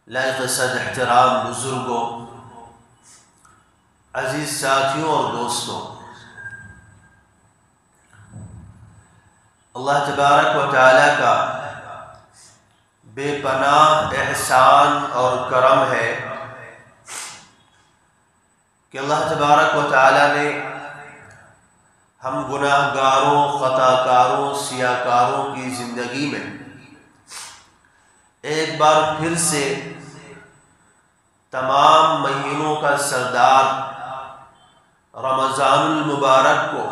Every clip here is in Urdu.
لائق صد احترام بزرگوں، عزیز ساتھیوں اور دوستوں، اللہ تبارک و تعالیٰ کا بے پناہ احسان اور کرم ہے کہ اللہ تبارک و تعالیٰ نے ہم گناہ گاروں، خطا کاروں، سیاہ کاروں کی زندگی میں ایک بار پھر سے تمام مہینوں کا سردار رمضان المبارک کو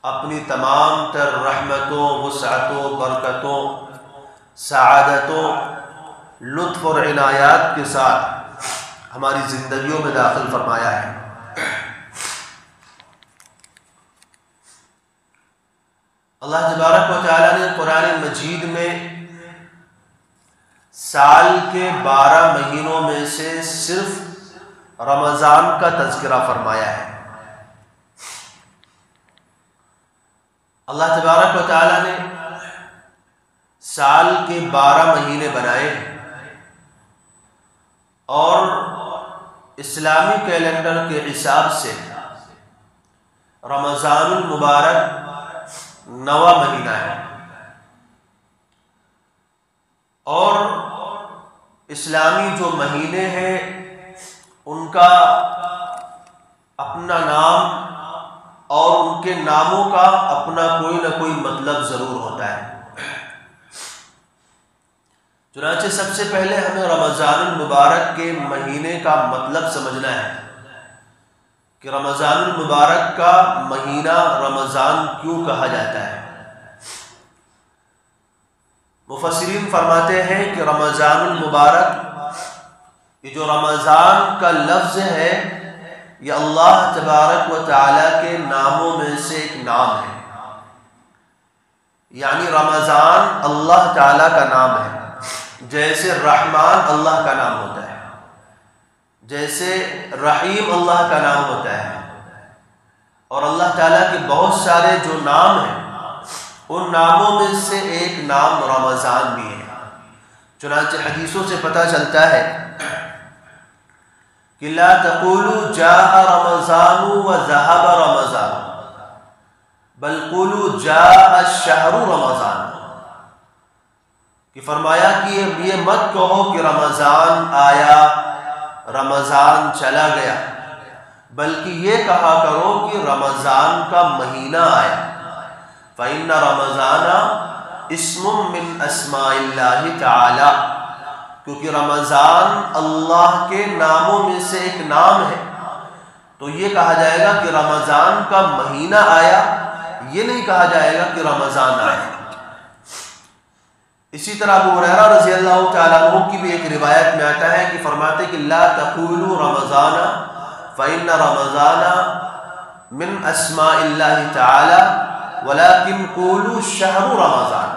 اپنی تمام تر رحمتوں، وسعتوں، برکتوں، سعادتوں، لطف اور عنایات کے ساتھ ہماری زندگیوں میں داخل فرمایا ہے۔ اللہ تبارک و تعالیٰ نے قرآن مجید میں سال کے 12 مہینوں میں سے صرف رمضان کا تذکرہ فرمایا ہے۔ اللہ تبارک و تعالیٰ نے سال کے 12 مہینے بنائے اور اسلامی کیلنڈر کے حساب سے رمضان المبارک 9واں مہینہ ہے، اور اسلامی جو مہینے ہیں ان کا اپنا نام اور ان کے ناموں کا اپنا کوئی نہ کوئی مطلب ضرور ہوتا ہے۔ چنانچہ سب سے پہلے ہمیں رمضان المبارک کے مہینے کا مطلب سمجھنا ہے کہ رمضان المبارک کا مہینہ رمضان کیوں کہا جاتا ہے۔ مفسرین فرماتے ہیں کہ رمضان المبارک، یہ جو رمضان کا لفظ ہے یہ اللہ تبارک و تعالیٰ کے ناموں میں سے ایک نام ہے، یعنی رمضان اللہ تعالیٰ کا نام ہے۔ جیسے رحمان اللہ کا نام ہوتا ہے، جیسے رحیم اللہ کا نام ہوتا ہے، اور اللہ تعالیٰ کے بہت سارے جو نام ہیں ان ناموں میں سے ایک نام رمضان بھی ہے۔ چنانچہ حدیثوں سے پتہ چلتا ہے کہ لا تقولوا جاء رمضان وذهب رمضان بل قولوا جاء الشهر رمضان، کہ فرمایا کہ یہ مت کہو کہ رمضان آیا، رمضان چلا گیا، بلکہ یہ کہا کرو کہ رمضان کا مہینہ آیا۔ فَإِنَّ رَمَضَانَ اسم من اسماء اللہ تعالی، کیونکہ رمضان اللہ کے ناموں میں سے ایک نام ہے، تو یہ کہا جائے گا کہ رمضان کا مہینہ آیا، یہ نہیں کہا جائے گا کہ رمضان آیا۔ اسی طرح ابو ہریرہ رضی اللہ تعالیٰ عنہ کی بھی ایک روایت میں آتا ہے کہ فرماتے کہ لا تقولوا رمضان فإن رمضان من اسماء اللہ تعالی ولكن قولوا شہر رمضان،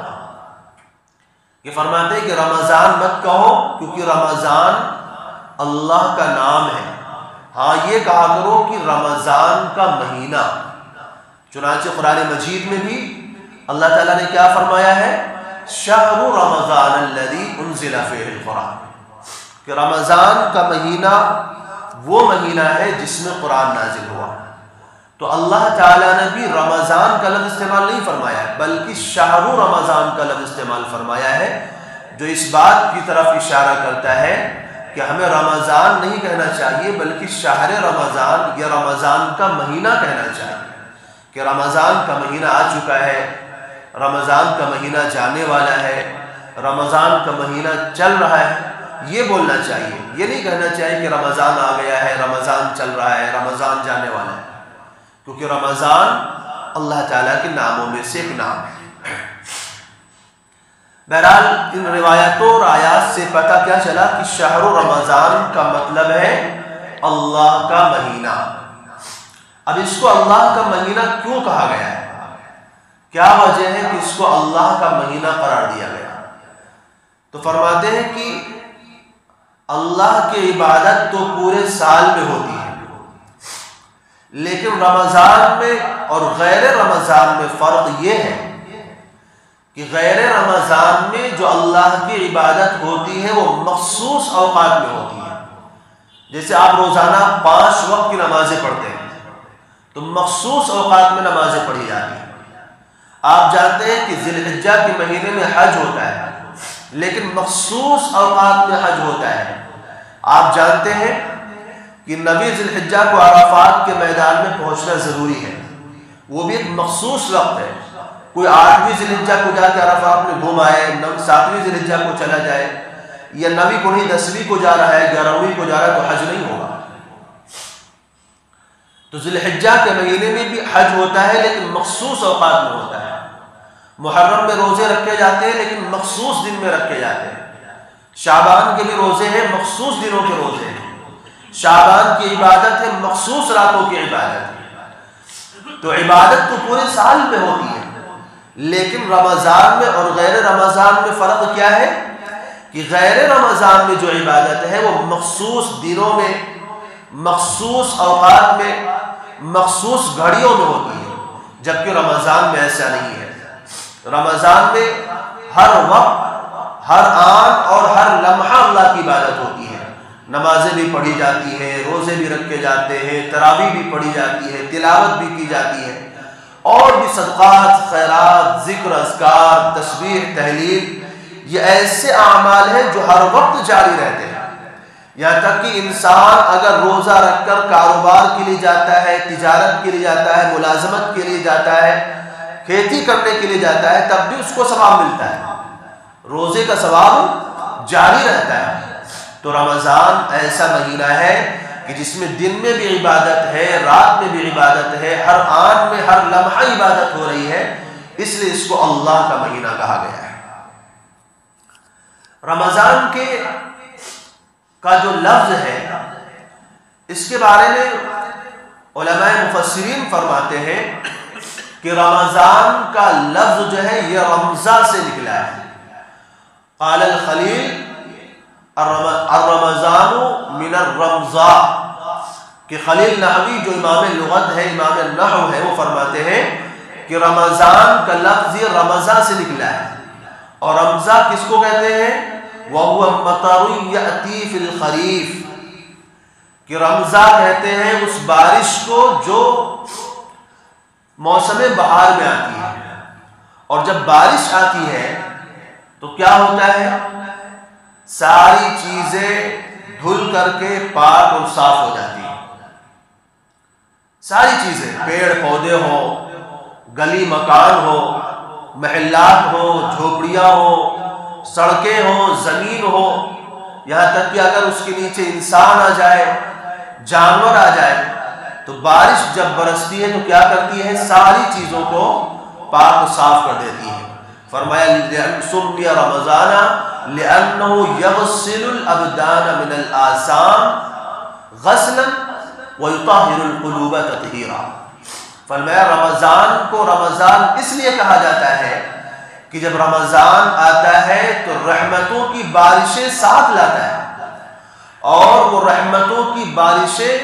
کہ فرماتے کہ رمضان مت کہو کیونکہ رمضان اللہ کا نام ہے، ہاں یہ کہا کرو کہ رمضان کا مہینہ۔ چنانچہ قرآن مجید میں بھی اللہ تعالیٰ نے کیا فرمایا ہے؟ شہر رمضان الذی انزل فیہ القرآن، کہ رمضان کا مہینہ وہ مہینہ ہے جس میں قرآن نازل ہوا۔ تو اللہ تعالیٰ نے بھی رمضان کا لفظ استعمال نہیں فرمایا ہے، بلکہ شہر رمضان کا لفظ استعمال فرمایا ہے، جو اس بات کی طرف اشارہ کرتا ہے کہ ہمیں رمضان نہیں کہنا چاہیے بلکہ شہر رمضان یا رمضان کا مہینہ کہنا چاہیے، کہ رمضان کا مہینہ آ چکا ہے، رمضان کا مہینہ جانے والا ہے، رمضان کا مہینہ چل رہا ہے، یہ بولنا چاہیے۔ یہ نہیں کہنا چاہیے کہ رمضان آ گیا ہے، رمضان چل رہا ہے، رمضان جانے والا ہے، کیونکہ رمضان اللہ تعالیٰ کے ناموں میں سے ایک نام ہے۔ بہرحال ان روایتوں اور آیات سے پتہ کیا چلا کہ شہر رمضان کا مطلب ہے اللہ کا مہینہ۔ اب اس کو اللہ کا مہینہ کیوں کہا گیا ہے؟ کیا وجہ ہے کہ اس کو اللہ کا مہینہ قرار دیا گیا؟ تو فرماتے ہیں کہ اللہ کی عبادت تو پورے سال میں ہوتی ہے، لیکن رمضان میں اور غیر رمضان میں فرق یہ ہے کہ غیر رمضان میں جو اللہ کی عبادت ہوتی ہے وہ مخصوص اوقات میں ہوتی ہے. جیسے آپ روزانہ 5 وقت کی نمازیں پڑھتے ہیں تو مخصوص اوقات میں نمازیں پڑھی جاتی ہیں. آپ جانتے ہیں کہ ذی الحجہ کے مہینے میں حج ہوتا ہے لیکن مخصوص اوقات میں حج ہوتا ہے. آپ جانتے ہیں کہ نبی ذی الحجہ کو عرفات کے میدان میں پہنچنا ضروری ہے، وہ بھی ایک مخصوص وقت ہے. کوئی 8ویں ذی الحجہ کو جا کے عرفات میں گھوم آئے، 7ویں ذی الحجہ کو چلا جائے، یا نبی کو نہیں 10ویں کو جا رہا ہے 11ویں کو جا رہا ہے تو حج نہیں ہوگا. تو ذی الحجہ کے مہینے میں بھی حج ہوتا ہے لیکن مخصوص اوقات میں ہوتا ہے. محرم میں روزے رکھے جاتے ہیں لیکن مخصوص دن میں رکھے جاتے ہیں. شعبان کے بھی روزے ہیں، مخصوص دنوں کے روزے ہیں. شعبان کی عبادت ہے، مخصوص راتوں کی عبادت ہے. تو عبادت تو پورے سال میں ہوتی ہے، لیکن رمضان میں اور غیر رمضان میں فرق کیا ہے کہ غیر رمضان میں جو عبادت ہے وہ مخصوص دنوں میں، مخصوص اوقات میں، مخصوص گھڑیوں میں ہوتی ہے، جبکہ رمضان میں ایسا نہیں ہے. رمضان میں ہر وقت، ہر آن اور ہر لمحہ اللہ کی عبادت ہوتی ہے. نمازیں بھی پڑھی جاتی ہیں، روزے بھی رکھے جاتے ہیں، تراویح بھی پڑھی جاتی ہے، تلاوت بھی کی جاتی ہے، اور بھی صدقات، خیرات، ذکر، اذکار، تسبیح، تحلیل، یہ ایسے اعمال ہیں جو ہر وقت جاری رہتے ہیں. یہاں تک کہ انسان اگر روزہ رکھ کر کاروبار کے لیے جاتا ہے، تجارت کے لیے جاتا ہے، ملازمت کے لیے جاتا ہے، کھیتی کرنے کے لیے جاتا ہے، تب بھی اس کو ثواب ملتا ہے. روزے کا ثواب جاری رہتا ہے. تو رمضان ایسا مہینہ ہے کہ جس میں دن میں بھی عبادت ہے، رات میں بھی عبادت ہے، ہر آن میں، ہر لمحہ عبادت ہو رہی ہے. اس لیے اس کو اللہ کا مہینہ کہا گیا ہے. رمضان کا جو لفظ ہے اس کے بارے میں علماء مفسرین فرماتے ہیں کہ رمضان کا لفظ جو ہے یہ رمضہ سے نکلا ہے. قال الخلیل الرمضان من الرمضاء، کہ خلیل نحوی جو امام لغت ہے، امام نحو ہے، وہ فرماتے ہیں کہ رمضان کا لفظ یہ رمضہ سے نکلا ہے. اور رمضہ کس کو کہتے ہیں؟ وَهُوَ الْمَطَرُ يَأْتِي فِي الْخَرِيفِ، کہ رمضہ کہتے ہیں اس بارش کو جو موسم بہار میں آتی ہے. اور جب بارش آتی ہے تو کیا ہوتا ہے؟ ساری چیزیں دھل کر کے پاک اور صاف ہو جاتی ہیں. ساری چیزیں، پیڑ پودے ہو، گلی مکان ہو، محلات ہو، جھوپڑیاں ہو، سڑکیں ہوں، زمین ہو، یہاں تک کہ اگر اس کے نیچے انسان آ جائے، جانور آ جائے، تو بارش جب برستی ہے تو کیا کرتی ہے؟ ساری چیزوں کو پاک و صاف کر دیتی ہے. فرمایا سمی رمضان لأنه يغسل الابدان من الآثام غسلا ويطهر القلوب تطہیرا. فرمایا رمضان کو رمضان اس لیے کہا جاتا ہے کہ جب رمضان آتا ہے تو رحمتوں کی بارشیں ساتھ لاتا ہے، اور وہ رحمتوں کی بارشیں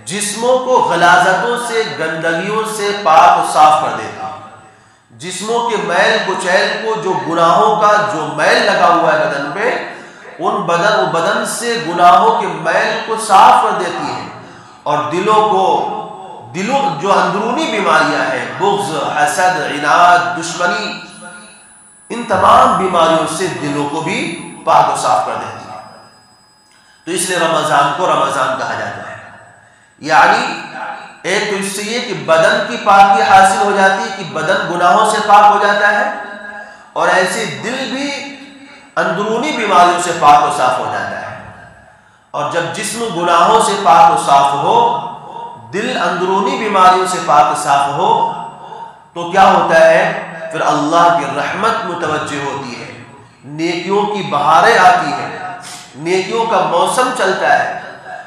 جسموں کو غلاظتوں سے، گندگیوں سے پاک و صاف کر دیتی ہیں. جسموں کے میل کچیل کو، جو گناہوں کا جو میل لگا ہوا ہے بدن پہ، ان بدن سے گناہوں کے میل کو صاف کر دیتی ہے. اور دلوں جو اندرونی بیماریاں ہیں، بغض، حسد، عناد، دشمنی، ان تمام بیماریوں سے دلوں کو بھی پاک و صاف کر دیتی ہے. تو اس لیے رمضان کو رمضان کہا جاتا ہے. یعنی ایک تو اس سے یہ کہ بدن کی پاکی حاصل ہو جاتی ہے کہ بدن گناہوں سے پاک ہو جاتا ہے، اور ایسے دل بھی اندرونی بیماریوں سے پاک و صاف ہو جاتا ہے. اور جب جسم گناہوں سے پاک و صاف ہو، دل اندرونی بیماریوں سے پاک و صاف ہو، تو کیا ہوتا ہے؟ پھر اللہ کی رحمت متوجہ ہوتی ہے، نیکیوں کی بہاریں آتی ہیں، نیکیوں کا موسم چلتا ہے،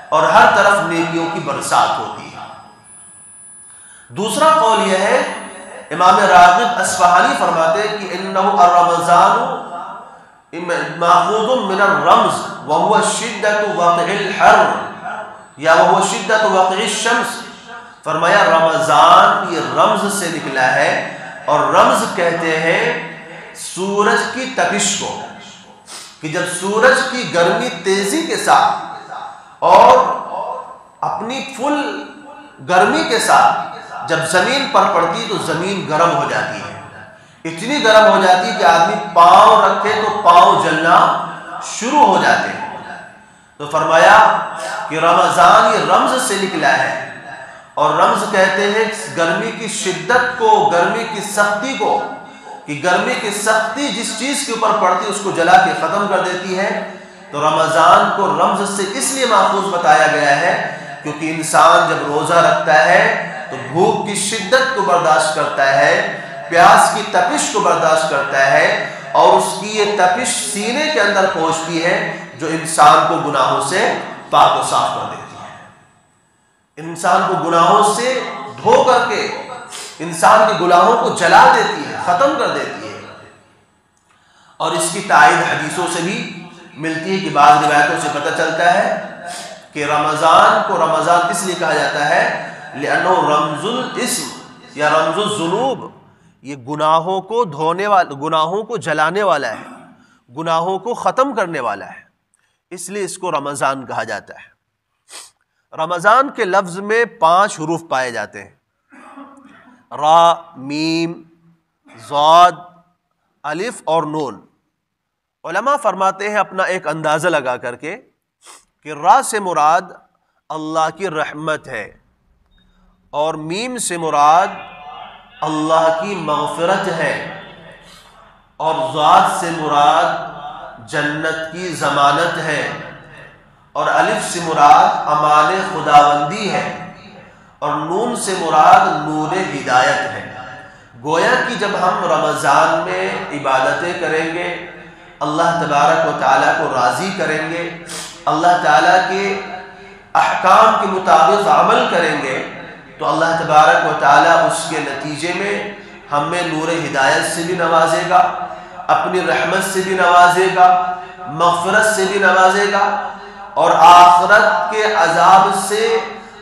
اور ہر طرف نیکیوں کی برسات ہوتی ہے. دوسرا قول یہ ہے، امام راغب اصفہانی فرماتے ہیں کہ انه الرمضان ماخوذ من الرمز وهو شدت وقع الحر یا وهو شدت وقع الشمس. فرمایا رمضان یہ رمز سے نکلا ہے، اور رمز کہتے ہیں سورج کی تپش کو، کہ جب سورج کی گرمی تیزی کے ساتھ اور اپنی فل گرمی کے ساتھ جب زمین پر پڑتی تو زمین گرم ہو جاتی ہے، اتنی گرم ہو جاتی کہ آدمی پاؤں رکھے تو پاؤں جلنا شروع ہو جاتے ہیں۔ تو فرمایا کہ رمضان یہ رمز سے نکلا ہے، اور رمز کہتے ہیں گرمی کی شدت کو، گرمی کی سختی کو، کہ گرمی کی سختی جس چیز کے اوپر پڑتی اس کو جلا کے ختم کر دیتی ہے۔ تو رمضان کو رمز سے اس لیے محفوظ بتایا گیا ہے کیونکہ انسان جب روزہ رکھتا ہے تو بھوک کی شدت کو برداشت کرتا ہے، پیاس کی تپش کو برداشت کرتا ہے، اور اس کی یہ تپش سینے کے اندر پہنچتی ہے جو انسان کو گناہوں سے پاک و صاف کر دیتی ہے، انسان کو گناہوں سے دھو کر کے انسان کے گناہوں کو جلا دیتی ہے، ختم کر دیتی ہے۔ اور اس کی تائید حدیثوں سے بھی ملتی ہے کہ بعض روایتوں سے پتہ چلتا ہے کہ رمضان کو رمضان اس لیے کہا جاتا ہے لأنہ رمز الاسم یا رمز الذنوب، یہ گناہوں کو دھونے والا، گناہوں کو جلانے والا ہے، گناہوں کو ختم کرنے والا ہے، اس لیے اس کو رمضان کہا جاتا ہے۔ رمضان کے لفظ میں 5 حروف پائے جاتے ہیں، را، میم، ضاد، الف اور نون۔ علماء فرماتے ہیں اپنا ایک اندازہ لگا کر کے کہ را سے مراد اللہ کی رحمت ہے، اور میم سے مراد اللہ کی مغفرت ہے، اور ضاد سے مراد جنت کی ضمانت ہے، اور الف سے مراد امان خداوندی ہے، اور نون سے مراد نور ہدایت ہے۔ گویا کہ جب ہم رمضان میں عبادتیں کریں گے، اللہ تبارک و تعالیٰ کو راضی کریں گے، اللہ تعالیٰ کے احکام کے مطابق عمل کریں گے، تو اللہ تبارک و تعالیٰ اس کے نتیجے میں ہمیں نور ہدایت سے بھی نوازے گا، اپنی رحمت سے بھی نوازے گا، مغفرت سے بھی نوازے گا، اور آخرت کے عذاب سے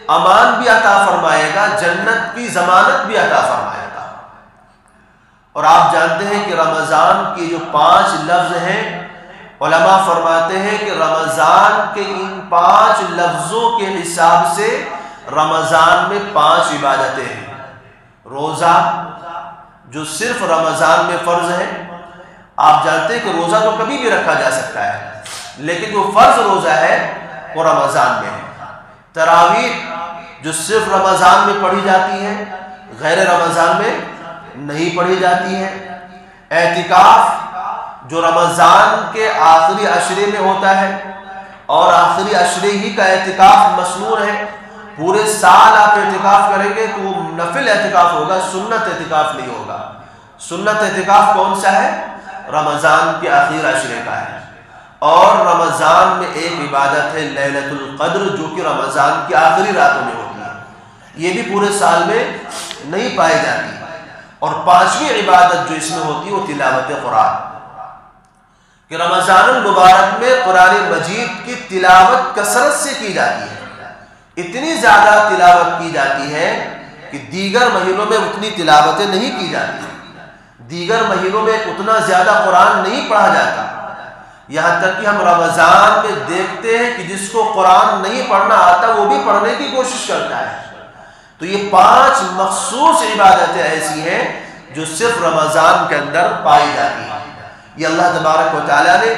امان بھی عطا فرمائے گا، جنت کی ضمانت بھی عطا فرمائے گا۔ اور آپ جانتے ہیں کہ رمضان کے جو 5 لفظ ہیں، علماء فرماتے ہیں کہ رمضان کے ان 5 لفظوں کے حساب سے رمضان میں 5 عبادتیں ہیں۔ روزہ جو صرف رمضان میں فرض ہے، آپ جانتے ہیں کہ روزہ تو کبھی بھی رکھا جا سکتا ہے، لیکن جو فرض روزہ ہے وہ رمضان میں ہے۔ تراویح جو صرف رمضان میں پڑھی جاتی ہے، غیر رمضان میں نہیں پڑھی جاتی ہے۔ اعتکاف جو رمضان کے آخری عشرے میں ہوتا ہے، اور آخری عشرے ہی کا اعتکاف مسنون ہے، پورے سال آپ اعتکاف کریں گے تو وہ نفل اعتکاف ہوگا، سنت اعتکاف نہیں ہوگا۔ سنت اعتکاف کون سا ہے؟ رمضان کے آخر عشرے کا ہے۔ اور رمضان میں ایک عبادت ہے لیلۃ القدر، جو کہ رمضان کی آخری راتوں میں ہوتی ہے، یہ بھی پورے سال میں نہیں پائی جاتی۔ اور 5ویں عبادت جو اس میں ہوتی ہے وہ تلاوت قرآن، کہ رمضان المبارک میں قرآن مجید کی تلاوت کثرت سے کی جاتی ہے، اتنی زیادہ تلاوت کی جاتی ہے کہ دیگر مہینوں میں اتنی تلاوتیں نہیں کی جاتی، دیگر مہینوں میں اتنا زیادہ قرآن نہیں پڑھا جاتا، یہاں تک کہ ہم رمضان میں دیکھتے ہیں کہ جس کو قرآن نہیں پڑھنا آتا وہ بھی پڑھنے کی کوشش کرتا ہے۔ تو یہ 5 مخصوص عبادتیں ایسی ہیں جو صرف رمضان کے اندر پائی جاتی ہیں۔ یہ اللہ تبارک و تعالیٰ نے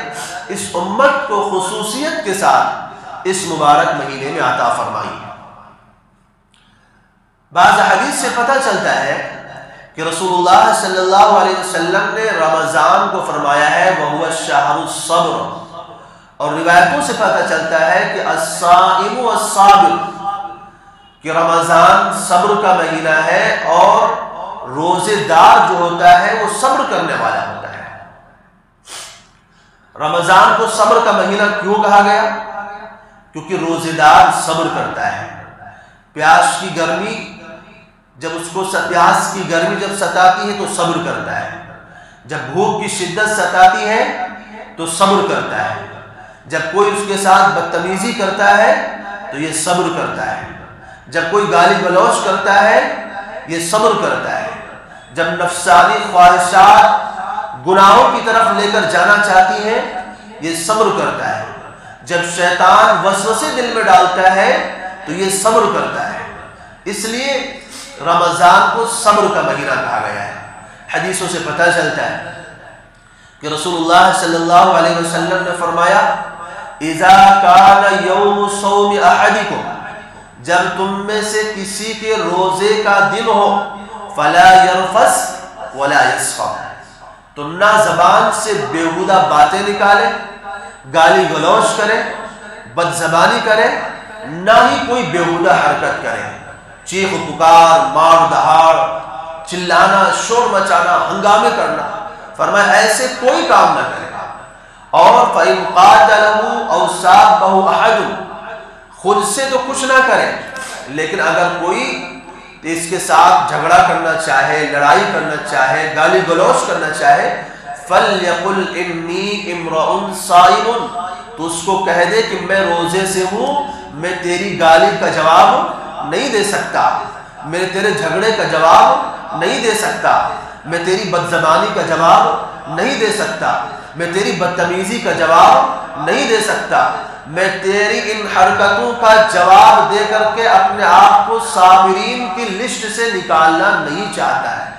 اس امت کو خصوصیت کے ساتھ اس مبارک مہینے میں عطا فرمائی ہے۔ بعض حدیث سے پتہ چلتا ہے کہ رسول اللہ صلی اللہ علیہ وسلم نے رمضان کو فرمایا ہے وَهُوَ الشَّهْرُ الصَّبْرُ، اور روایتوں سے پتہ چلتا ہے کہ الصائم والصابر، کہ رمضان صبر کا مہینہ ہے، اور روزے دار جو ہوتا ہے وہ صبر کرنے والا ہوتا ہے۔ رمضان کو صبر کا مہینہ کیوں کہا گیا؟ کیونکہ روزے دار صبر کرتا ہے۔ پیاس کی گرمی جب اس کو پیاس کی گرمی جب ستاتی ہے تو صبر کرتا ہے، جب بھوک کی شدت ستاتی ہے تو صبر کرتا ہے، جب کوئی اس کے ساتھ بدتمیزی کرتا ہے تو یہ صبر کرتا ہے، جب کوئی گالی گلوچ کرتا ہے یہ صبر کرتا ہے، جب نفسانی خواہشات گناہوں کی طرف لے کر جانا چاہتی ہیں، یہ صبر کرتا ہے۔ جب شیطان وسوسے دل میں ڈالتا ہے تو یہ صبر کرتا ہے۔ اس لیے رمضان کو صبر کا مہینہ کہا گیا ہے۔ حدیثوں سے پتہ چلتا ہے کہ رسول اللہ صلی اللہ علیہ وسلم نے فرمایا اذا کان یوم صوم احدکم، جب تم میں سے کسی کے روزے کا دن ہو، فلا یرفث ولا یسخب، تو نہ زبان سے بیہودہ باتیں نکالے، گالی گلوچ کرے، بد زبانی کرے، نہ ہی کوئی بیہودہ حرکت کرے، چیخ پکار، مار دہاڑ، چلانا، شور مچانا، ہنگامے کرنا، فرمایا ایسے کوئی کام نہ کرے۔ اور فَإِنْ قَاتَلَهُ أَوْ سَابَّهُ أَحَدٌ، خود سے تو کچھ نہ کرے، لیکن اگر کوئی اس کے ساتھ جھگڑا کرنا چاہے، لڑائی کرنا چاہے، گالی گلوچ کرنا چاہے، فَلْيَقُلْ إِنِّي امْرُؤٌ صَائِمٌ، تو اس کو کہہ دے کہ میں روزے سے ہوں، میں تیری گالی کا جواب نہیں دے سکتا، میں تیرے جھگڑے کا جواب نہیں دے سکتا، میں تیری بد زبانی کا جواب نہیں دے سکتا، میں تیری بدتمیزی کا جواب نہیں دے سکتا، میں تیری ان حرکتوں کا جواب دے کر کے اپنے آپ کو صابرین کی لسٹ سے نکالنا نہیں چاہتا ہے۔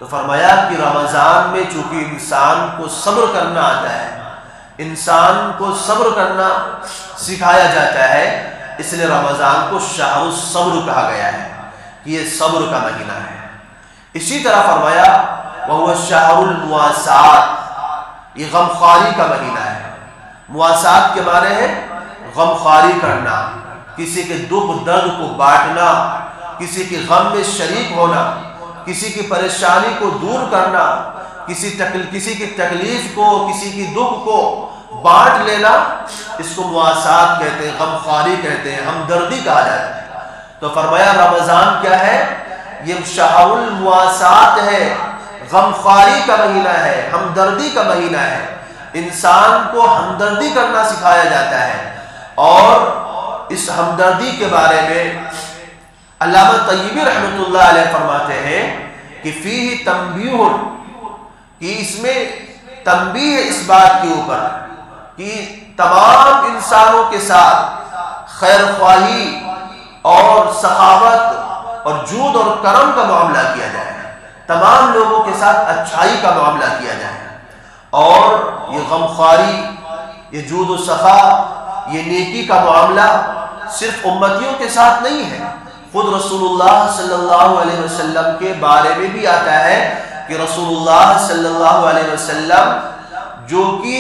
تو فرمایا کہ رمضان میں چونکہ انسان کو صبر کرنا آتا ہے، انسان کو صبر کرنا سکھایا جاتا ہے، اس لیے رمضان کو شہر الصبر کہا گیا ہے کہ یہ صبر کا مہینہ ہے۔ اسی طرح فرمایا وَهُوَ الشَّهْرُ الْمُوَاسَاةِ، یہ غمخواری کا مہینہ ہے۔ مواسات کے معنی ہے غمخواری کرنا، کسی کے دکھ درد کو بانٹنا، کسی کے غم میں شریک ہونا، کسی کی پریشانی کو دور کرنا، کسی کی تکلیف کو، کسی کی دکھ کو بانٹ لینا، اس کو مواسات کہتے ہیں، غمخواری کہتے ہیں، ہمدردی کہا جاتا ہے۔ تو فرمایا رمضان کیا ہے؟ یہ شہر المواسات ہے، غمخواری کا مہینہ ہے، ہمدردی کا مہینہ ہے، انسان کو ہمدردی کرنا سکھایا جاتا ہے۔ اور اس ہمدردی کے بارے میں علامہ طیبی رحمۃ اللہ علیہ فرماتے ہیں کہ فیہ تنبیہ، کہ اس میں تنبیہ اس بات کے اوپر کہ تمام انسانوں کے ساتھ خیر خواہی اور سخاوت اور جود اور کرم کا معاملہ کیا جائے، تمام لوگوں کے ساتھ اچھائی کا معاملہ کیا جائے، اور یہ غمخواری، یہ جود و سخا، یہ نیکی کا معاملہ صرف امتیوں کے ساتھ نہیں ہے، خود رسول اللہ صلی اللہ علیہ وسلم کے بارے میں بھی آتا ہے کہ رسول اللہ صلی اللہ علیہ وسلم جو کہ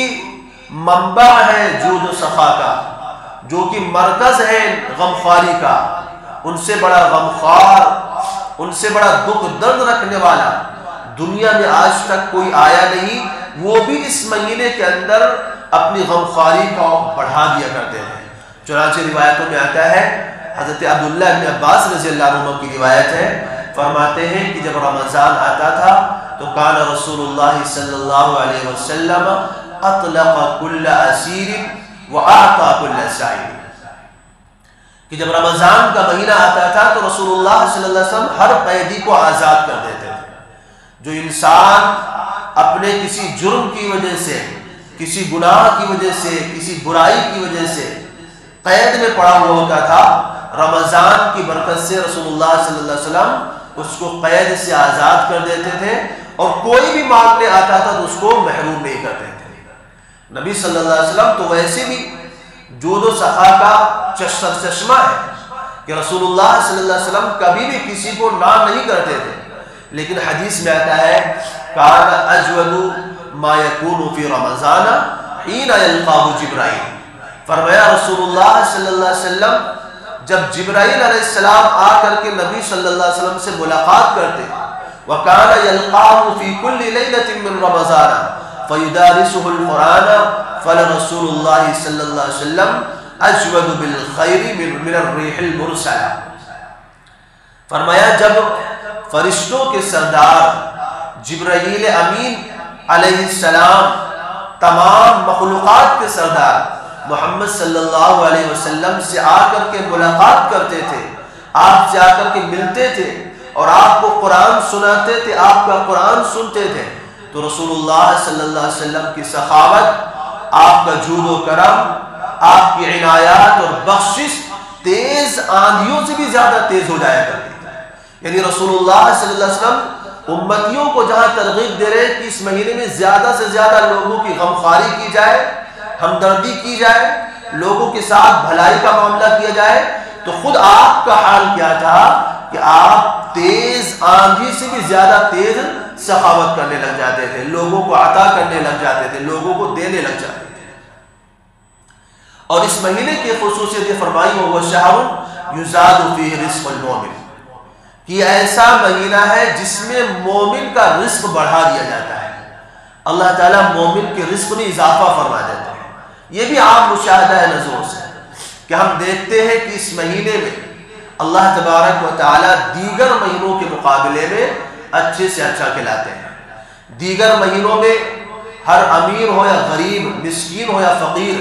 منبع ہے جود و سخا کا، جو کہ مرکز ہے غمخواری کا، ان سے بڑا غمخوار، ان سے بڑا دکھ درد رکھنے والا دنیا میں آج تک کوئی آیا نہیں، وہ بھی اس مہینے کے اندر اپنی غمخواری کا بڑھا دیا کرتے ہیں۔ چنانچہ روایتوں میں آتا ہے، حضرت عبداللہ بن عباس رضی اللہ عنہ کی روایت ہے، فرماتے ہیں کہ جب رمضان آتا تھا تو کان رسول اللہ صلی اللہ علیہ وسلم اطلق کل اسیر واعطى کل سائل، کہ جب رمضان کا مہینہ آتا تھا تو رسول اللہ صلی اللہ علیہ وسلم ہر قیدی کو آزاد کر دیتے تھے۔ جو انسان اپنے کسی جرم کی وجہ سے، کسی گناہ کی وجہ سے، کسی برائی کی وجہ سے قید میں پڑا ہوا ہوتا تھا، رمضان کی برکت سے رسول اللہ صلی اللہ علیہ وسلم اس کو قید سے آزاد کر دیتے تھے، اور کوئی بھی مانگنے آتا تھا تو اس کو محروم نہیں کرتے تھے۔ نبی صلی اللہ علیہ وسلم تو ویسے بھی جود و سخا کا چشمہ ہے کہ رسول اللہ صلی اللہ علیہ وسلم کبھی بھی کسی کو نہ نہیں کرتے تھے، لیکن حدیث میں آتا ہے کان اجود ما یکون فی رمضان حین یلقاہ جبرائیل، فرمایا رسول اللہ صلی اللہ علیہ وسلم جب جبرائیل علیہ السلام آ کر کے نبی صلی اللہ علیہ وسلم سے ملاقات کرتے، وکان یلقاہ فی کل لیلۃ من رمضان فیدارسہ القرآن فلرسول اللہ صلی اللہ علیہ وسلم اجود بالخیر من الریح المرسلہ، فرمایا جب فرشتوں کے سردار جبرائیل امین علیہ السلام تمام مخلوقات کے سردار محمد صلی اللہ علیہ وسلم سے آ کر کے ملاقات کرتے تھے، آپ سے آ کر کے ملتے تھے اور آپ کو قرآن سناتے تھے، آپ کا قرآن سنتے تھے، تو رسول اللہ صلی اللہ علیہ وسلم کی سخاوت، آپ کا جود و کرم، آپ کی عنایات اور بخشش تیز آندھیوں سے بھی زیادہ تیز ہو جایا کرتی تھی۔ یعنی رسول اللہ صلی اللہ علیہ وسلم امتیوں کو جہاں ترغیب دے رہے کہ اس مہینے میں زیادہ سے زیادہ لوگوں کی غمخواری کی جائے، ہمدردی کی جائے، لوگوں کے ساتھ بھلائی کا معاملہ کیا جائے، تو خود آپ کا حال کیا تھا کہ آپ تیز آندھی سے بھی زیادہ تیز سخاوت کرنے لگ جاتے تھے، لوگوں کو عطا کرنے لگ جاتے تھے، لوگوں کو دینے لگ جاتے تھے۔ اور اس مہینے کی خصوصیت یہ فرمائی وہ شہر یزاد فیہ رزق المومن، کہ ایسا مہینہ ہے جس میں مومن کا رزق بڑھا دیا جاتا ہے، اللہ تعالیٰ مومن کے رزق میں اضافہ فرما دیتا ہے۔ یہ بھی عام مشاہدہ ہے نظروں سے کہ ہم دیکھتے ہیں کہ اس مہینے میں اللہ تبارک و تعالیٰ دیگر مہینوں کے مقابلے میں اچھے سے اچھا کھلاتے ہیں۔ دیگر مہینوں میں ہر امیر ہو یا غریب، مسکین ہو یا فقیر،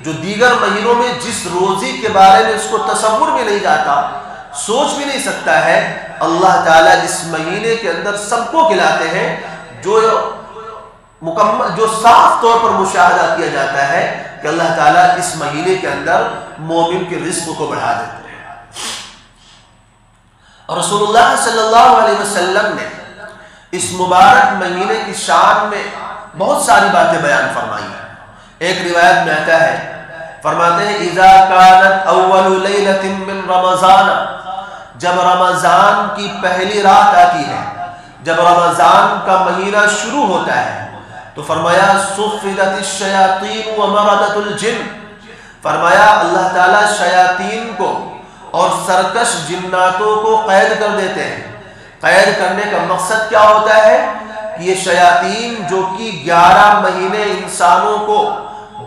جو دیگر مہینوں میں جس روزی کے بارے میں اس کو تصور بھی نہیں جاتا، سوچ بھی نہیں سکتا ہے، اللہ تعالیٰ اس مہینے کے اندر سب کو کھلاتے ہیں، جو صاف طور پر مشاہدہ کیا جاتا ہے کہ اللہ تعالیٰ اس مہینے کے اندر مومن کے رزق کو بڑھا دیتے ہیں۔ اور رسول اللہ صلی اللہ علیہ وسلم نے اس مبارک مہینے کی شان میں بہت ساری باتیں بیان فرمائی ہیں۔ ایک روایت میں آتا ہے، فرماتے ہیں اذا كانت اول لیلۃ من رمضان، جب رمضان کی پہلی رات آتی ہے، جب رمضان کا مہینہ شروع ہوتا ہے، تو فرمایا صفدت الشیاطین ومردت الجن، فرمایا اللہ تعالیٰ شیاطین کو اور سرکش جناتوں کو قید کر دیتے ہیں۔ قید کرنے کا مقصد کیا ہوتا ہے کہ یہ شیاطین جو کہ 11 مہینے انسانوں کو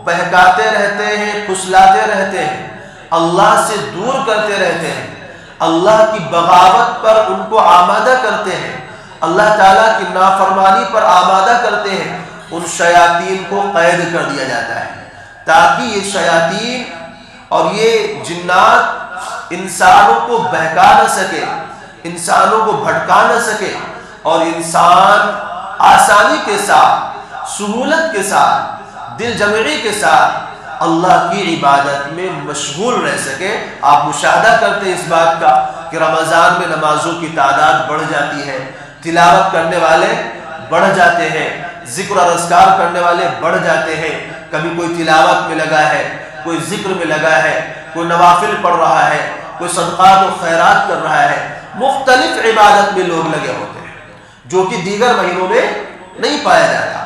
بہکاتے رہتے ہیں، پھسلاتے رہتے ہیں، اللہ سے دور کرتے رہتے ہیں، اللہ کی بغاوت پر ان کو آمادہ کرتے ہیں، اللہ تعالیٰ کی نافرمانی پر آمادہ کرتے ہیں، ان شیاطین کو قید کر دیا جاتا ہے تاکہ یہ شیاطین اور یہ جنات انسانوں کو بہکا نہ سکے، انسانوں کو بھٹکا نہ سکے، اور انسان آسانی کے ساتھ، سہولت کے ساتھ، دل جمعی کے ساتھ اللہ کی عبادت میں مشغول رہ سکے۔ آپ مشاہدہ کرتے ہیں اس بات کا کہ رمضان میں نمازوں کی تعداد بڑھ جاتی ہے، تلاوت کرنے والے بڑھ جاتے ہیں، ذکر اور اذکار کرنے والے بڑھ جاتے ہیں، کبھی کوئی تلاوت میں لگا ہے، کوئی ذکر میں لگا ہے، کوئی نوافل پڑھ رہا ہے، کوئی صدقات و خیرات کر رہا ہے، مختلف عبادت میں لوگ لگے ہوتے ہیں جو کہ دیگر مہینوں میں نہیں پایا جاتا۔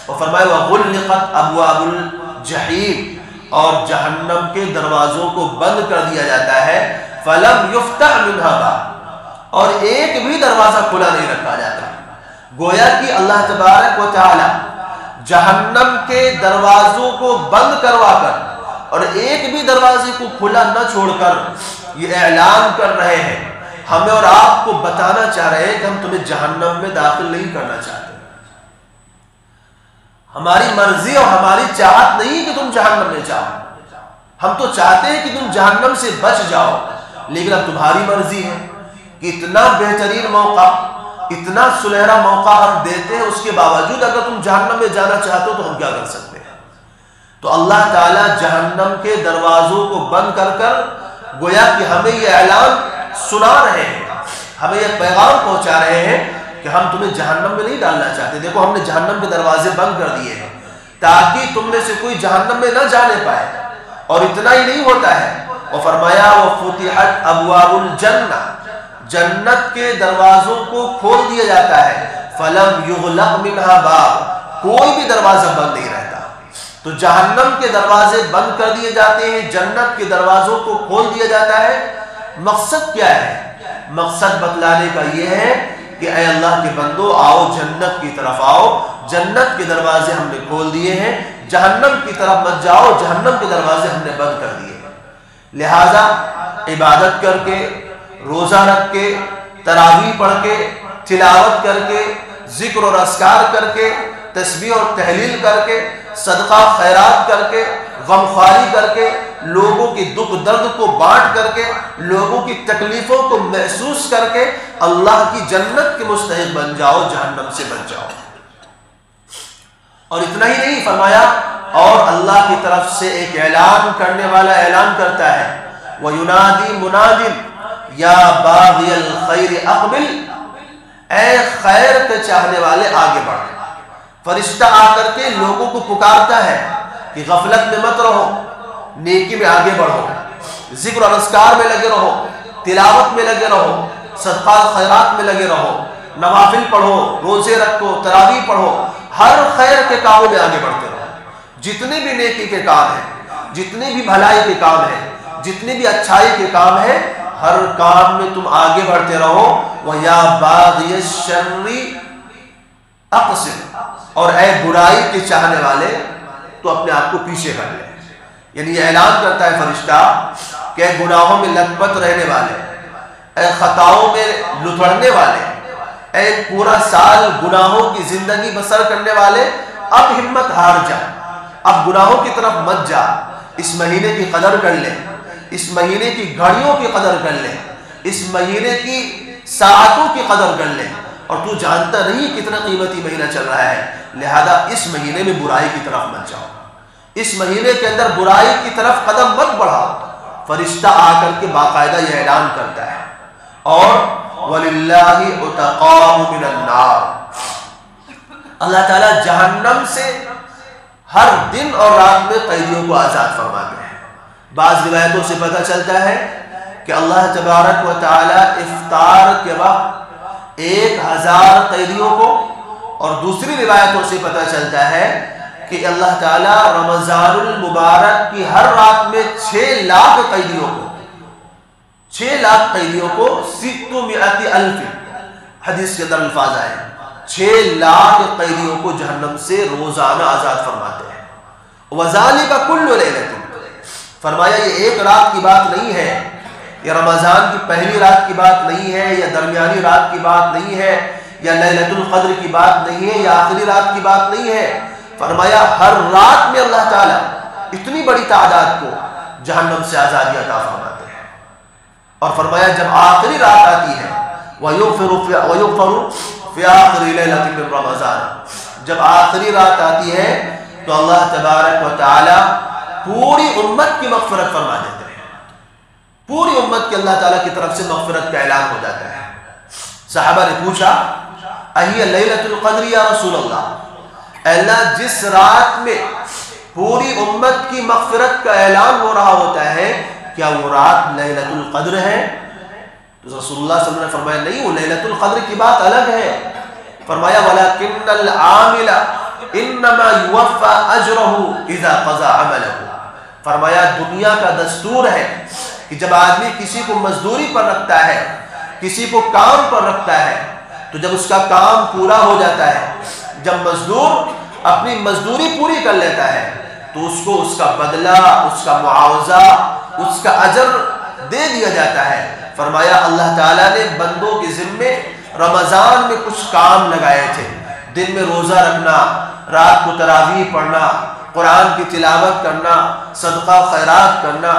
اور فرمایا وَغُلِّقَتْ أَبْوَابُ الْجَحِيمِ، اور جہنم کے دروازوں کو بند کر دیا جاتا ہے، فَلَمْ يُفْتَحْ مِنْهَا بَابٌ، اور ایک بھی دروازہ کھلا نہیں رکھا جاتا۔ گویا کہ اللہ تبارک و تعالی جہنم کے دروازوں کو بند کروا کر اور ایک بھی دروازے کو کھلا نہ چھوڑ کر یہ اعلان کر رہے ہیں، ہمیں اور آپ کو بتانا چاہ رہے ہیں کہ ہم تمہیں جہنم میں داخل نہیں کرنا چاہتے۔ ہماری مرضی اور ہماری چاہت نہیں کہ تم جہنم میں جاؤ، ہم تو چاہتے ہیں کہ تم جہنم سے بچ جاؤ، لیکن اب تمہاری مرضی ہے کہ اتنا بہترین موقع، اتنا سنہرا موقع ہم دیتے ہیں، اس کے باوجود اگر تم جہنم میں جانا چاہتے ہو تو ہم کیا کر سکتے ہیں؟ تو اللہ تعالیٰ جہنم کے دروازوں کو بند کر کر گویا کہ ہمیں یہ اعلان سنا رہے ہیں، ہمیں یہ پیغام پہنچا رہے ہیں کہ ہم تمہیں جہنم میں نہیں ڈالنا چاہتے، دیکھو ہم نے جہنم کے دروازے بند کر دیے ہیں تاکہ تم میں سے کوئی جہنم میں نہ جانے پائے۔ اور اتنا ہی نہیں ہوتا ہے، اور فرمایا وَفُتِحَتْ أَبْوَابُ الْجَنَّةِ، جنت کے دروازوں کو کھول دیا جاتا ہے، فَلَمْ يُغْلَقْ مِنْهَا بَابٌ، کوئی بھی دروازہ بند نہیں رہتا۔ تو جہنم کے دروازے بند کر دیے جاتے ہیں، جنت کے دروازوں کو کھول دیا جاتا ہے۔ مقصد کیا ہے؟ مقصد بتلانے کا یہ ہے کہ اے اللہ کے بندو آؤ، جنت کی طرف آؤ، جنت کے دروازے ہم نے کھول دیے ہیں، جہنم کی طرف مت جاؤ، جہنم کے دروازے ہم نے بند کر دیے ہیں۔ لہٰذا عبادت کر کے، روزہ رکھ کے، تراویح پڑھ کے، تلاوت کر کے، ذکر اور اذکار کر کے، تسبیح اور تحلیل کر کے، صدقہ خیرات کر کے، غمخواری کر کے، لوگوں کی دکھ درد کو بانٹ کر کے، لوگوں کی تکلیفوں کو محسوس کر کے اللہ کی جنت کے مستحق بن جاؤ، جہنم سے بچ جاؤ۔ اور اتنا ہی نہیں، فرمایا اور اللہ کی طرف سے ایک اعلان کرنے والا اعلان کرتا ہے، وَيُنَادِي مُنَادٍ یا باغی الخیر اقبل، اے خیر کے چاہنے والے آگے بڑھ۔ فرشتہ آ کر کے لوگوں کو پکارتا ہے کہ غفلت میں مت رہو، نیکی میں آگے بڑھو، ذکر اور اذکار میں لگے رہو، تلاوت میں لگے رہو، صدقات خیرات میں لگے رہو، نوافل پڑھو، روزے رکھو، تراویح پڑھو، ہر خیر کے کاموں میں آگے بڑھتے رہو۔ جتنے بھی نیکی کے کام ہیں، جتنے بھی بھلائی کے کام ہیں، جتنے بھی اچھائی کے کام ہیں، ہر کام میں تم آگے بڑھتے رہو۔ وَيَا بَاغِيَ الشَّرِّ اقصر، اور اے برائی کے چاہنے والے تو اپنے آپ کو پیچھے کر لے۔ یعنی یہ اعلان کرتا ہے فرشتہ کہ اے گناہوں میں لت پت رہنے والے، اے خطاؤں میں لتڑنے والے، اے پورا سال گناہوں کی زندگی بسر کرنے والے، اب ہمت ہار جا، اب گناہوں کی طرف مت جا، اس مہینے کی قدر کر لے، اس مہینے کی گھڑیوں کی قدر کر لے، اس مہینے کی ساعتوں کی قدر کر لے، اور تو جانتا نہیں کتنا قیمتی مہینہ چل رہا ہے، لہذا اس مہینے میں برائی کی طرف مت جاؤ، اس مہینے کے اندر برائی کی طرف قدم مت بڑھاؤ۔ فرشتہ آ کر کے باقاعدہ یہ اعلان کرتا ہے۔ اور وَلِلَّهِ عُتَقَاءُ مِنَ النَّارِ، اللہ تعالیٰ جہنم سے ہر دن اور رات میں قیدیوں کو آزاد فرماتے ہیں۔ بعض روایتوں سے پتہ چلتا ہے کہ اللہ تبارک و تعالیٰ افطار کے وقت 1000 قیدیوں کو، اور دوسری روایتوں سے پتہ چلتا ہے کہ اللہ تعالیٰ رمضان المبارک کی ہر رات میں 6 لاکھ قیدیوں کو 600,000 حدیث کے اندر الفاظ آئے، 6 لاکھ قیدیوں کو جہنم سے روزانہ آزاد فرماتے ہیں۔ وَذَلِكَ كُلُّ لَيْلَةٍ، فرمایا یہ ایک رات کی بات نہیں ہے، یہ رمضان کی پہلی رات کی بات نہیں ہے، یا درمیانی رات کی بات نہیں ہے، یا لیلۃ القدر کی بات نہیں ہے، یا آخری رات کی بات نہیں ہے۔ فرمایا ہر رات میں اللہ تعالیٰ اتنی بڑی تعداد کو جہنم سے آزادی عطا فرماتے ہیں۔ اور فرمایا جب آخری رات آتی ہے، وَيُغْفَرُ فِي آخِرِ لَيْلَةٍ مِّن رَمَضَانَ، جب آخری رات آتی ہے تو اللہ تبارک و تعالیٰ پوری امت کی مغفرت فرما دیتے ہیں، پوری امت کی اللہ تعالیٰ کی طرف سے مغفرت کا اعلان ہو جاتا ہے۔ صحابہ نے پوچھا اَهِيَ لَيْلَةُ الْقَدْرِ یا رسول اللہ، اے اللہ جس رات میں پوری امت کی مغفرت کا اعلان ہو رہا ہوتا ہے، کیا وہ رات لیلۃ القدر ہے؟ تو رسول اللہ صلی اللہ علیہ وسلم نے فرمایا نہیں، وہ لیلۃ القدر کی بات الگ ہے۔ فرمایا وَلَكِنَّ الْعَامِلَ إِنَّمَا يُوَفَّى أَجْرَهُ إِذَا قَضَى عَمَلَهُ، فرمایا دنیا کا دستور ہے کہ جب آدمی کسی کو مزدوری پر رکھتا ہے، کسی کو کام پر رکھتا ہے، تو جب اس کا کام پورا ہو جاتا ہے، جب مزدور اپنی مزدوری پوری کر لیتا ہے تو اس کو اس کا بدلہ، اس کا معاوضہ، اس کا اجر دے دیا جاتا ہے۔ فرمایا اللہ تعالیٰ نے بندوں کے ذمے رمضان میں کچھ کام لگائے تھے، دن میں روزہ رکھنا، رات کو تراویح پڑھنا، قرآن کی تلاوت کرنا، صدقہ خیرات کرنا،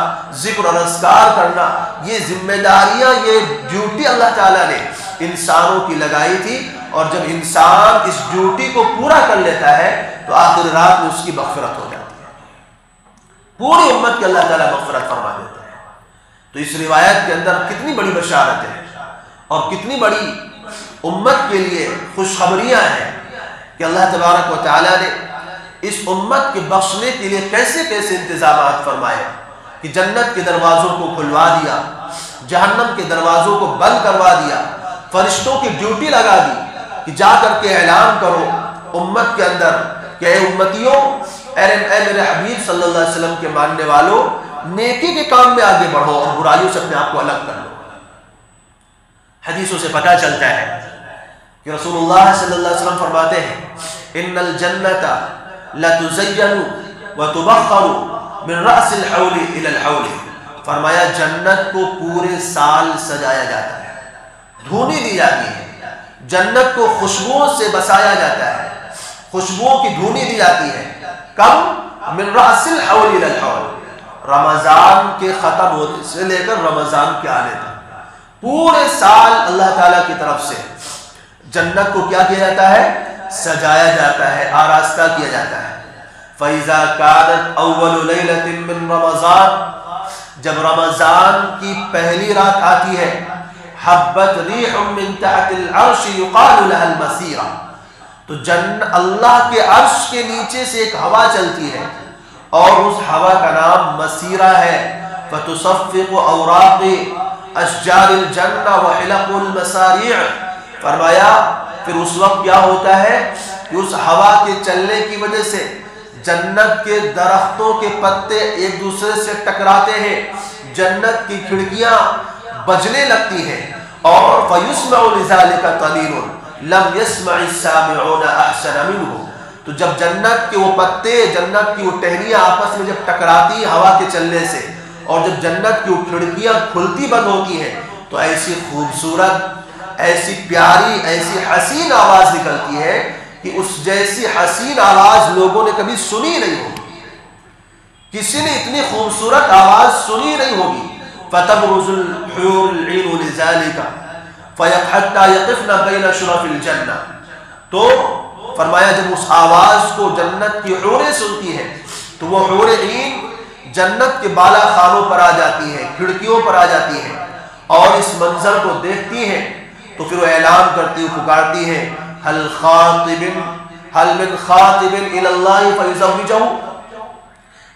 ذکر اور اذکار کرنا، یہ ذمہ داریاں، یہ ڈیوٹی اللہ تعالیٰ نے انسانوں کی لگائی تھی، اور جب انسان اس ڈیوٹی کو پورا کر لیتا ہے تو آخر رات میں اس کی مغفرت ہو جاتی ہے، پوری امت کی اللہ تعالیٰ مغفرت فرما دیتا ہے۔ تو اس روایت کے اندر کتنی بڑی بشارت ہے اور کتنی بڑی امت کے لیے خوشخبریاں ہیں کہ اللہ تبارک و تعالیٰ نے اس امت کے بخشنے کے لیے کیسے کیسے انتظامات فرمائے کہ جنت کے دروازوں کو کھلوا دیا، جہنم کے دروازوں کو بند کروا دیا، فرشتوں کی ڈیوٹی لگا دی کہ جا کر کے اعلان کرو امت کے اندر کہ اے امتیوں، اے میرے حبیب صلی اللہ علیہ وسلم کے ماننے والوں، نیکی کے کام میں آگے بڑھو اور برائیوں سے اپنے آپ کو الگ کر لو۔ حدیثوں سے پتہ چلتا ہے کہ رسول اللہ صلی اللہ علیہ وسلم فرماتے ہیں ان الجنت لتزین وتبخر من رأس الحول الى الحول، فرمایا جنت کو پورے سال سجایا جاتا ہے، دھونی دی جاتی ہے، جنت کو خوشبوؤں سے بسایا جاتا ہے، خوشبوؤں کی دھونی دی جاتی ہے۔ کب؟ من رأس الحول الى الحول، رمضان کے ختم ہونے سے لے کر رمضان کے آنے تک پورے سال اللہ تعالیٰ کی طرف سے جنت کو کیا کیا جاتا ہے؟ سجایا جاتا ہے، آراستہ کیا جاتا ہے۔ فَإِذَا كَانَتْ أَوَّلُ لَيْلَةٍ مِّن رَمَضَانَ، جب رمضان کی پہلی رات آتی ہے، حبت ریح من تحت العرش یقال لها المسیرہ، تو اللہ کے عرش کے نیچے سے ایک ہوا چلتی ہے اور اس ہوا کا نام مسیرہ ہے۔ فَتُصَفِّقُ أَوْرَاقِ أَشْجَارِ الْجَنَّةِ وَحِلَقُ الْمَسَارِعِ، فرمایا پھر اس وقت کیا ہوتا ہے کہ اس ہوا کے چلنے کی وجہ سے جنت کے درختوں کے پتے ایک دوسرے سے ٹکراتے ہیں، جنت کی کھڑکیاں بجنے لگتی ہیں، اور فَيُسْمَعُ لِذَلِكَ طَلِيلٌ لَمْ يَسْمَعِ السَّامِعُونَ أَحْسَنَ مِنْهُ، تو جب جنت کے وہ پتے، جنت کی وہ ٹہنیاں آپس میں جب ٹکراتی ہوا کے چلنے سے، اور جب جنت کی وہ کھڑکیاں کھلتی بند ہوتی ہیں، تو ایسی خوبصورت، ایسی پیاری، ایسی حسین آواز نکلتی ہے کہ اس جیسی حسین آواز لوگوں نے کبھی سنی نہیں ہوگی، کسی نے اتنی خوبصورت آواز سنی نہیں ہوگی۔ فَتَبْرُزُ الْحُورُ الْعِينُ لِذَلِكَ حَتَّى يَقِفْنَ بَيْنَ شُرَفِ الْجَنَّةِ، تو فرمایا جب اس آواز کو جنت کی حوریں سنتی ہیں تو وہ حور عین جنت کے بالا خانوں پر آ جاتی ہیں، کھڑکیوں پر آ جاتی ہیں، اور اس منظر کو دیکھتی ہیں تو پھر وہ اعلان کرتی ہیں، پکارتی ہیں، هل من خاطب الى اللہ فیزوجہ،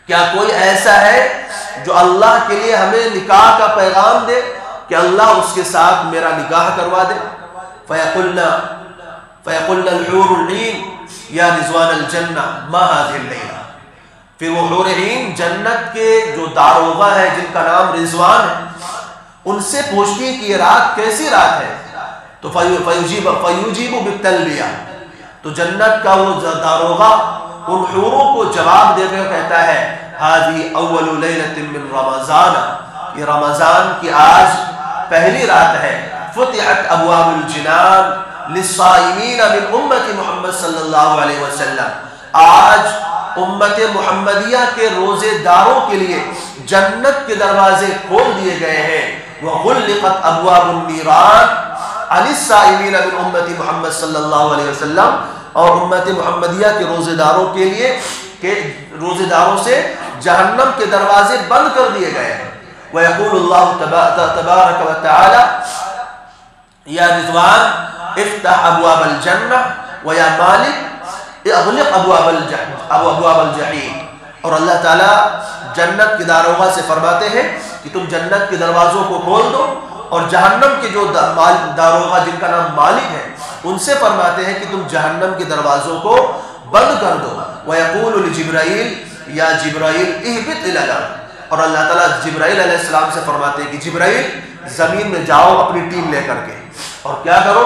کیا کوئی ایسا ہے جو اللہ کے لیے ہمیں نکاح کا پیغام دے کہ اللہ اس کے ساتھ میرا نکاح کروا دے؟ فیقلن الحور العین یا رضوان الجنہ ما هذه الليلہ، پھر وہ حور عین جنت کے جو داروغہ ہے جن کا نام رضوان ہے، ان سے پوچھتی ہے کہ یہ رات کیسی رات ہے؟ تو فیجیب بالتلبیہ، تو جنت کا وہ داروغہ ان حوروں کو جواب دے کر کہتا ہے هذه اول لیلۃ من رمضان، یہ رمضان کی آج پہلی رات ہے، فتحت ابواب الجنان للصائمین من امت محمد صلی اللہ علیہ وسلم، آج امت محمدیہ کے روزے داروں کے لیے جنت کے دروازے کھول دیے گئے ہیں، وغلقت ابواب النیران عن الصائمین من امت محمد صلی اللہ علیہ وسلم، اور امت محمدیہ کے روزے داروں کے لیے کہ روزے داروں سے جہنم کے دروازے بند کر دیے گئے ہیں۔ وَيَقُولُ اللَّهُ تَبَارَكَ وَتَعَالَى يَا رضوان افتح ابواب الجنہ وَيَا مالک اغلق ابواب الجحیم، اور اللہ تعالیٰ جنت کے داروغہ سے فرماتے ہیں کہ تم جنت کے دروازوں کو کھول دو، اور جہنم کے جو داروغہ جن کا نام مالک ہے ان سے فرماتے ہیں کہ تم جہنم کے دروازوں کو بند کر دو۔ وَيَقُولُ لِجِبْرَائِيلَ يَا جِبْرَائِيلَ اِهْبِطْ إِلَى الْأَرْضِ، اور اللہ تعالیٰ جبرائیل علیہ السلام سے فرماتے ہیں کہ جبرائیل زمین میں جاؤ اپنی ٹیم لے کر کے، اور کیا کرو؟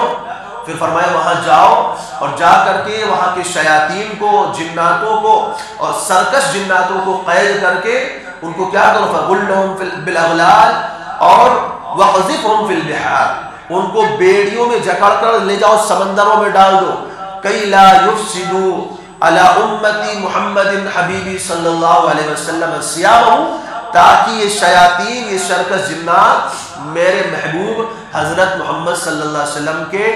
پھر فرمایا وہاں جاؤ اور جا کر کے وہاں کے شیاطین کو، جناتوں کو اور سرکش جناتوں کو قید کر کے ان کو کیا کرو؟ فَغُلُّهُمْ بِالْأَغْلَالِ، اور وَقَذِفْهُمْ فِي الْبِحَارِ، ان کو بیڑیوں میں جکڑ کر لے جاؤ، سمندروں میں ڈال دو، کئی لا یفسدوا علی امتی محمد حبیبی صلی اللہ علیہ وسلم صیامہ، تاکہ یہ شیاطین، یہ شرکش جنات میرے محبوب حضرت محمد صلی اللہ علیہ وسلم کے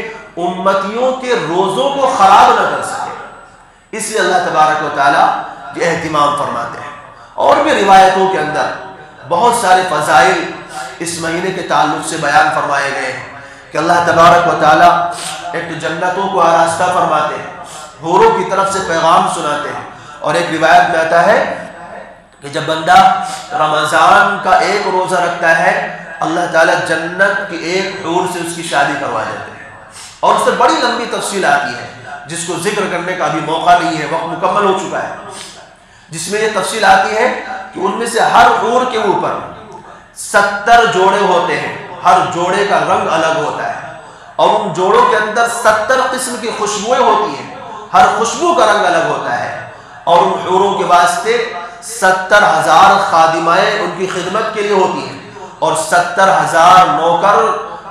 امتیوں کے روزوں کو خراب نہ کر سکے، اس لیے اللہ تبارک و تعالیٰ یہ اہتمام فرماتے ہیں۔ اور بھی روایتوں کے اندر بہت سارے فضائل اس مہینے کے تعلق سے بیان فرمائے گئے ہیں کہ اللہ تبارک و تعالیٰ ایک تو جنتوں کو آراستہ فرماتے ہیں، حوروں کی طرف سے پیغام سناتے ہیں، اور ایک روایت میں آتا ہے کہ جب بندہ رمضان کا ایک روزہ رکھتا ہے اللہ تعالیٰ جنت کی ایک حور سے اس کی شادی کروا دیتے ہیں، اور اس سے بڑی لمبی تفصیل آتی ہے جس کو ذکر کرنے کا ابھی موقع نہیں ہے، وقت مکمل ہو چکا ہے، جس میں یہ تفصیل آتی ہے کہ ان میں سے ہر حور کے اوپر 70 جوڑے ہوتے ہیں، ہر جوڑے کا رنگ الگ ہوتا ہے، اور ان جوڑوں کے اندر 70 قسم کی خوشبوئیں ہوتی ہیں، ہر خوشبو کا رنگ الگ ہوتا ہے، اور ان حوروں کے واسطے 70,000 خادمائیں ان کی خدمت کے لیے ہوتی ہیں، اور 70,000 نوکر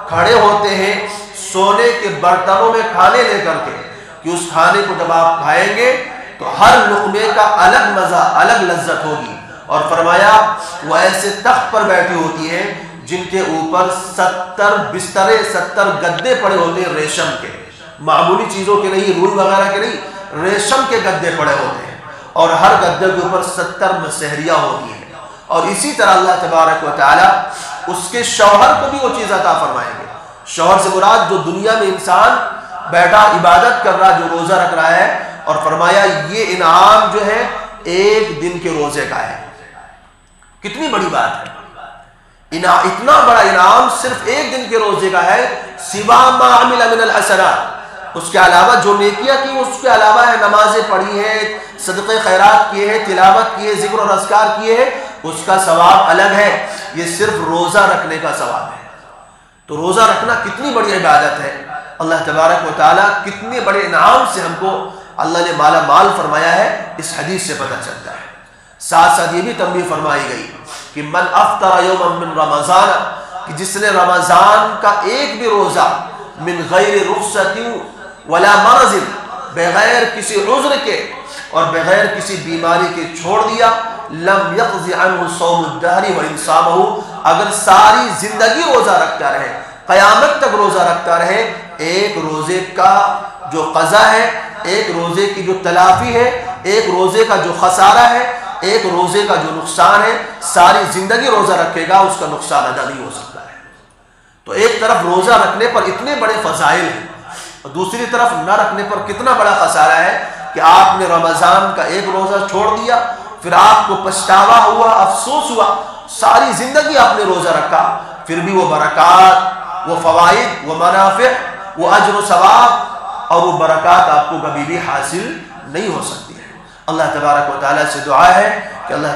کھڑے ہوتے ہیں سونے کے برتنوں میں کھانے لے کر کے، کہ اس کھانے کو جب آپ کھائیں گے تو ہر لقمے کا الگ مزہ، الگ لذت ہوگی، اور فرمایا وہ ایسے تخت پر بیٹھی ہوتی ہے جن کے اوپر 70 بسترے، 70 گدے پڑے ہوتے ہیں ریشم کے، معمولی چیزوں کے نہیں، روئی وغیرہ کے نہیں، ریشم کے گدے پڑے ہوتے ہیں، اور ہر گدے کے اوپر 70 مسحریاں ہوتی ہیں، اور اسی طرح اللہ تبارک و تعالیٰ اس کے شوہر کو بھی وہ چیز عطا فرمائیں گے۔ شوہر سے مراد جو دنیا میں انسان بیٹھا عبادت کر رہا، جو روزہ رکھ رہا ہے، اور فرمایا یہ انعام جو ہے ایک دن کے روزے کا ہے۔ کتنی بڑی بات ہے، اتنا بڑا انعام صرف ایک دن کے روزے کا ہے، سوا ما عمل من الحسنات، اس کے علاوہ جو نیکیاں کی اس کے علاوہ ہے، نمازیں پڑھی ہیں، صدقے خیرات کیے ہیں، تلاوت کیے، ذکر اور اذکار کیے ہیں، اس کا ثواب الگ ہے، یہ صرف روزہ رکھنے کا ثواب ہے۔ تو روزہ رکھنا کتنی بڑی عبادت ہے، اللہ تبارک و تعالیٰ کتنے بڑے انعام سے ہم کو اللہ نے مالا مال فرمایا ہے، اس حدیث سے پتہ چلتا ہے۔ ساتھ ساتھ یہ بھی تنبیہ فرمائی گئی کہ من افطر یوما من رمضان، کہ جس نے رمضان کا ایک بھی روزہ من غیر رخصت ولا مرض، بغیر کسی عذر کے اور بغیر کسی بیماری کے چھوڑ دیا، لم یقض عنہ صوم الدہر وان صامہ، اگر ساری زندگی روزہ رکھتا رہے، قیامت تک روزہ رکھتا رہے، ایک روزے کا جو قضا ہے، ایک روزے کی جو تلافی ہے، ایک روزے کا جو خسارہ ہے، ایک روزے کا جو نقصان ہے، ساری زندگی روزہ رکھے گا اس کا نقصان ادا نہیں ہو سکتا ہے۔ تو ایک طرف روزہ رکھنے پر اتنے بڑے فضائل ہیں، اور دوسری طرف نہ رکھنے پر کتنا بڑا خسارہ ہے کہ آپ نے رمضان کا ایک روزہ چھوڑ دیا، پھر آپ کو پچھتاوا ہوا، افسوس ہوا، ساری زندگی آپ نے روزہ رکھا، پھر بھی وہ برکات، وہ فوائد، وہ منافع، وہ اجر و ثواب اور وہ برکات آپ کو کبھی بھی حاصل نہیں ہو سکتی ہے۔ اللہ تبارک و تعالیٰ سے دعا ہے کہ اللہ